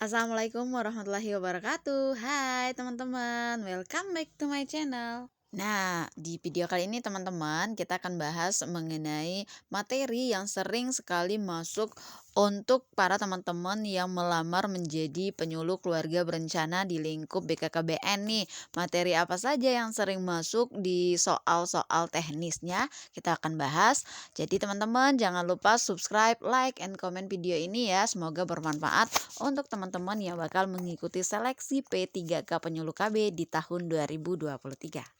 Assalamualaikum warahmatullahi wabarakatuh. Hai teman-teman, welcome back to my channel. Nah, di video kali ini teman-teman, kita akan bahas mengenai materi yang sering sekali masuk untuk para teman-teman yang melamar menjadi penyuluh keluarga berencana di lingkup BKKBN nih. Materi apa saja yang sering masuk di soal-soal teknisnya, kita akan bahas. Jadi teman-teman jangan lupa subscribe, like, and comment video ini ya. Semoga bermanfaat untuk teman-teman yang bakal mengikuti seleksi P3K Penyuluh KB di tahun 2023.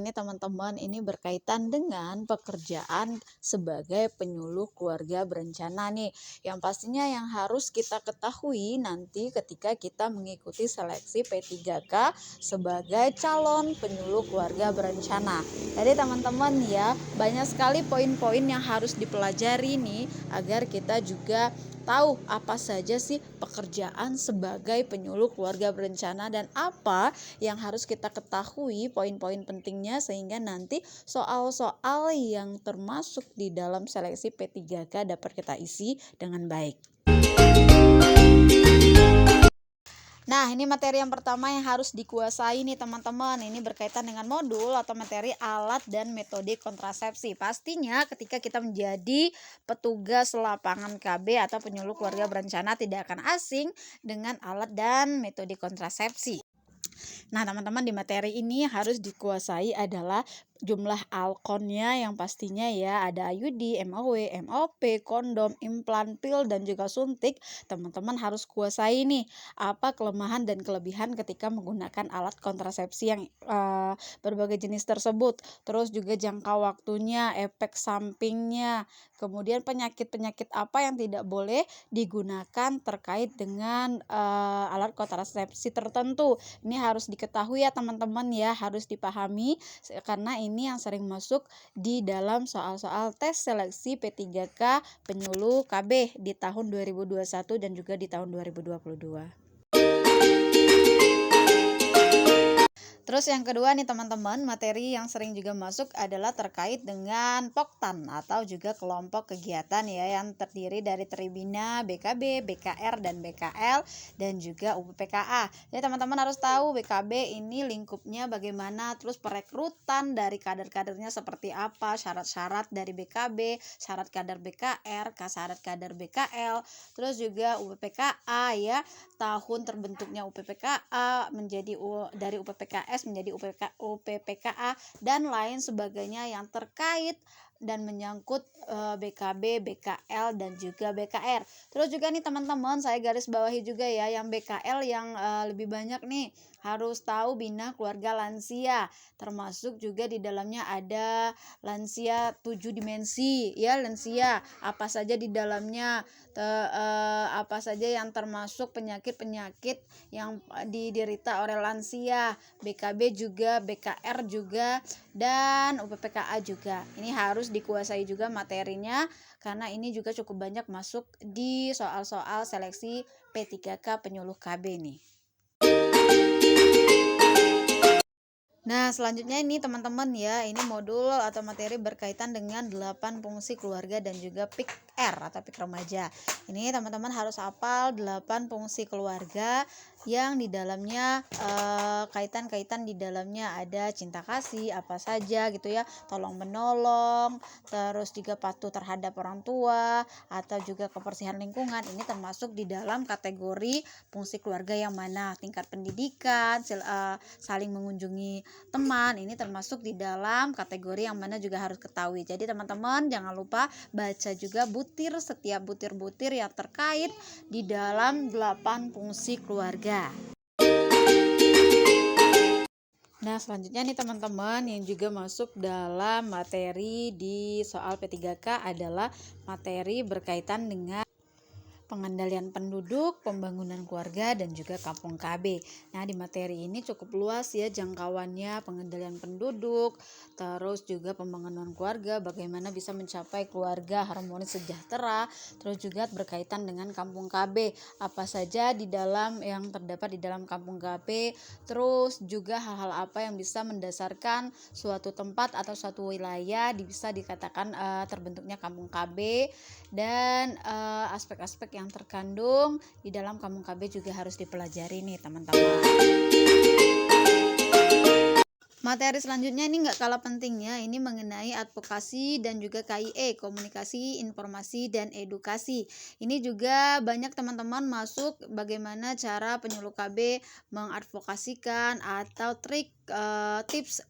Ini teman-teman, ini berkaitan dengan pekerjaan sebagai penyuluh keluarga berencana nih. Yang pastinya yang harus kita ketahui nanti ketika kita mengikuti seleksi P3K sebagai calon penyuluh keluarga berencana. Jadi teman-teman ya, banyak sekali poin-poin yang harus dipelajari nih agar kita juga tahu apa saja sih pekerjaan sebagai penyuluh keluarga berencana dan apa yang harus kita ketahui poin-poin pentingnya sehingga nanti soal-soal yang termasuk di dalam seleksi P3K dapat kita isi dengan baik. Nah, ini materi yang pertama yang harus dikuasai nih teman-teman. Ini berkaitan dengan modul atau materi alat dan metode kontrasepsi. Pastinya ketika kita menjadi petugas lapangan KB atau penyuluh keluarga berencana tidak akan asing dengan alat dan metode kontrasepsi. Nah, teman-teman, di materi ini harus dikuasai adalah jumlah alkonnya yang pastinya ya ada IUD, MOW, MOP, kondom, implan, pil, dan juga suntik. Teman-teman harus kuasai nih apa kelemahan dan kelebihan ketika menggunakan alat kontrasepsi yang berbagai jenis tersebut. Terus juga jangka waktunya, efek sampingnya, kemudian penyakit-penyakit apa yang tidak boleh digunakan terkait dengan alat kontrasepsi tertentu. Ini harus diketahui ya teman-teman ya, harus dipahami karena ini yang sering masuk di dalam soal-soal tes seleksi P3K penyuluh KB di tahun 2021 dan juga di tahun 2022. Terus yang kedua nih teman-teman, materi yang sering juga masuk adalah terkait dengan Poktan atau juga kelompok kegiatan ya yang terdiri dari Tribina, BKB, BKR, dan BKL dan juga UPPKA. Jadi teman-teman harus tahu BKB ini lingkupnya bagaimana, terus perekrutan dari kader-kadernya seperti apa, syarat-syarat dari BKB, syarat kader BKR, syarat kader BKL, terus juga UPPKA ya, tahun terbentuknya UPPKA menjadi dari UPPKS menjadi UPPKA dan lain sebagainya yang terkait dan menyangkut BKB, BKL, dan juga BKR. Terus juga nih teman-teman, saya garis bawahi juga ya yang BKL yang lebih banyak nih harus tahu bina keluarga lansia, termasuk juga di dalamnya ada lansia 7 dimensi ya, lansia apa saja di dalamnya, apa saja yang termasuk penyakit-penyakit yang diderita oleh lansia, BKB juga, BKR juga, dan UPPKA juga. Ini harus dikuasai juga materinya karena ini juga cukup banyak masuk di soal-soal seleksi P3K penyuluh KB nih. Nah, selanjutnya ini teman-teman ya, ini modul atau materi berkaitan dengan 8 fungsi keluarga dan juga PIK R atau PIK remaja. Ini teman-teman harus hafal 8 fungsi keluarga yang di dalamnya kaitan-kaitan di dalamnya ada cinta kasih apa saja gitu ya, tolong menolong, terus juga patuh terhadap orang tua atau juga kebersihan lingkungan. Ini termasuk di dalam kategori fungsi keluarga yang mana, tingkat pendidikan, saling mengunjungi teman, ini termasuk di dalam kategori yang mana juga harus ketahui. Jadi teman-teman jangan lupa baca juga setiap butir-butir yang terkait di dalam 8 fungsi keluarga. Nah, selanjutnya nih teman-teman yang juga masuk dalam materi di soal P3K adalah materi berkaitan dengan pengendalian penduduk, pembangunan keluarga, dan juga kampung KB. Nah, di materi ini cukup luas ya jangkauannya, pengendalian penduduk, terus juga pembangunan keluarga, bagaimana bisa mencapai keluarga harmonis sejahtera, terus juga berkaitan dengan kampung KB, apa saja di dalam yang terdapat di dalam kampung KB, terus juga hal-hal apa yang bisa mendasarkan suatu tempat atau suatu wilayah bisa dikatakan terbentuknya kampung KB, dan aspek-aspek yang terkandung di dalam kampung KB juga harus dipelajari nih teman-teman. Materi selanjutnya ini nggak kalah pentingnya, ini mengenai advokasi dan juga KIE, komunikasi, informasi, dan edukasi. Ini juga banyak teman-teman masuk bagaimana cara penyuluh KB mengadvokasikan atau tips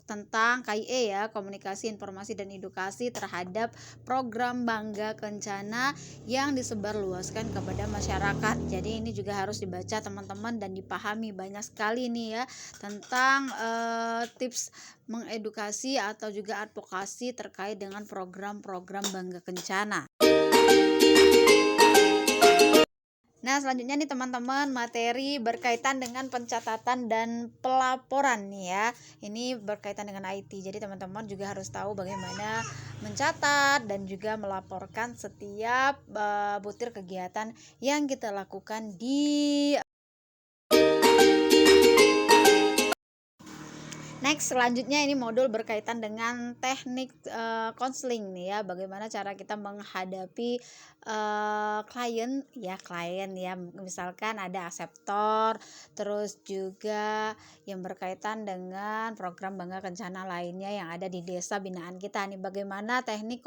tentang KIE ya, komunikasi, informasi, dan edukasi terhadap program Bangga Kencana yang disebarluaskan kepada masyarakat. Jadi ini juga harus dibaca teman-teman dan dipahami, banyak sekali nih ya tentang tips mengedukasi atau juga advokasi terkait dengan program-program Bangga Kencana. Nah, selanjutnya nih teman-teman, materi berkaitan dengan pencatatan dan pelaporan nih ya. Ini berkaitan dengan IT. Jadi teman-teman juga harus tahu bagaimana mencatat dan juga melaporkan setiap butir kegiatan yang kita lakukan di Next, selanjutnya ini modul berkaitan dengan teknik konseling nih ya, bagaimana cara kita menghadapi klien ya, misalkan ada aseptor, terus juga yang berkaitan dengan program Bangga Kencana lainnya yang ada di desa binaan kita nih, bagaimana teknik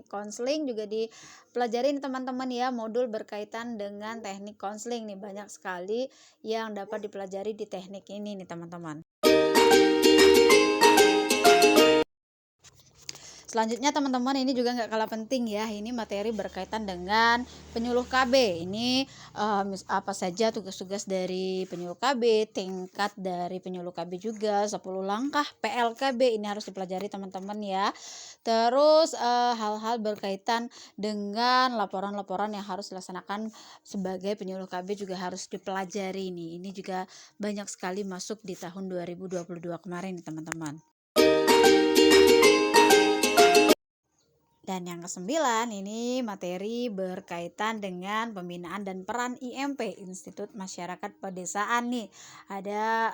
konseling juga dipelajari nih teman-teman ya, modul berkaitan dengan teknik konseling nih, banyak sekali yang dapat dipelajari di teknik ini nih teman-teman. Selanjutnya teman-teman, ini juga nggak kalah penting ya, ini materi berkaitan dengan penyuluh KB. Ini apa saja tugas-tugas dari penyuluh KB, tingkat dari penyuluh KB juga, 10 langkah PLKB ini harus dipelajari teman-teman ya. Terus hal-hal berkaitan dengan laporan-laporan yang harus dilaksanakan sebagai penyuluh KB juga harus dipelajari nih. Ini juga banyak sekali masuk di tahun 2022 kemarin nih teman-teman. Dan yang ke-9 ini materi berkaitan dengan pembinaan dan peran IMP, Institut Masyarakat Pedesaan nih. Ada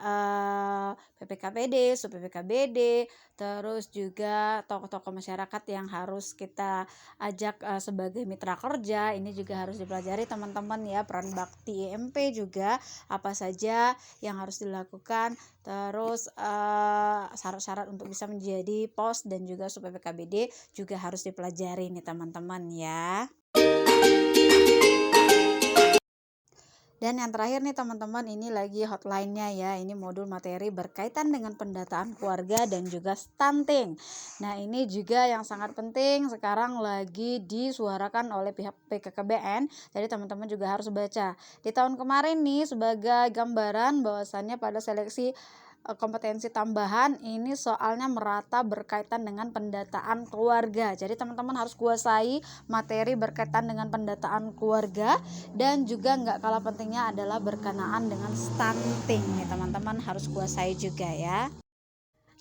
PPKPD, Sub PPKBD, terus juga tokoh-tokoh masyarakat yang harus kita ajak sebagai mitra kerja. Ini juga harus dipelajari teman-teman ya, peran bakti IMP juga apa saja yang harus dilakukan. Terus syarat-syarat untuk bisa menjadi pos dan juga Sub PPKBD juga harus dipelajari nih teman-teman ya. Dan yang terakhir nih teman-teman, ini lagi hotline-nya ya, ini modul materi berkaitan dengan pendataan keluarga dan juga stunting. Nah, ini juga yang sangat penting sekarang lagi disuarakan oleh pihak BKKBN, jadi teman-teman juga harus baca. Di tahun kemarin nih sebagai gambaran bahwasannya pada seleksi kompetensi tambahan ini soalnya merata berkaitan dengan pendataan keluarga. Jadi teman-teman harus kuasai materi berkaitan dengan pendataan keluarga, dan juga nggak kalah pentingnya adalah berkenaan dengan stunting nih teman-teman harus kuasai juga ya.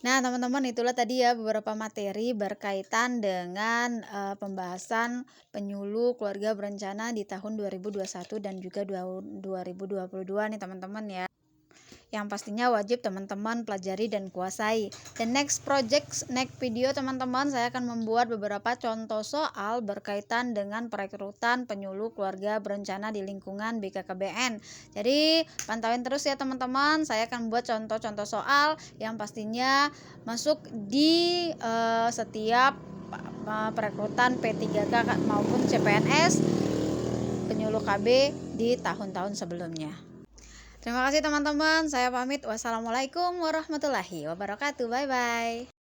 Nah teman-teman, itulah tadi ya beberapa materi berkaitan dengan pembahasan penyuluh keluarga berencana di tahun 2021 dan juga 2022 nih teman-teman ya, yang pastinya wajib teman-teman pelajari dan kuasai. Dan next video teman-teman, saya akan membuat beberapa contoh soal berkaitan dengan perekrutan penyuluh keluarga berencana di lingkungan BKKBN. Jadi pantauin terus ya teman-teman, saya akan membuat contoh-contoh soal yang pastinya masuk di setiap perekrutan P3K maupun CPNS penyuluh KB di tahun-tahun sebelumnya. Terima kasih teman-teman, saya pamit. Wassalamualaikum warahmatullahi wabarakatuh. Bye-bye.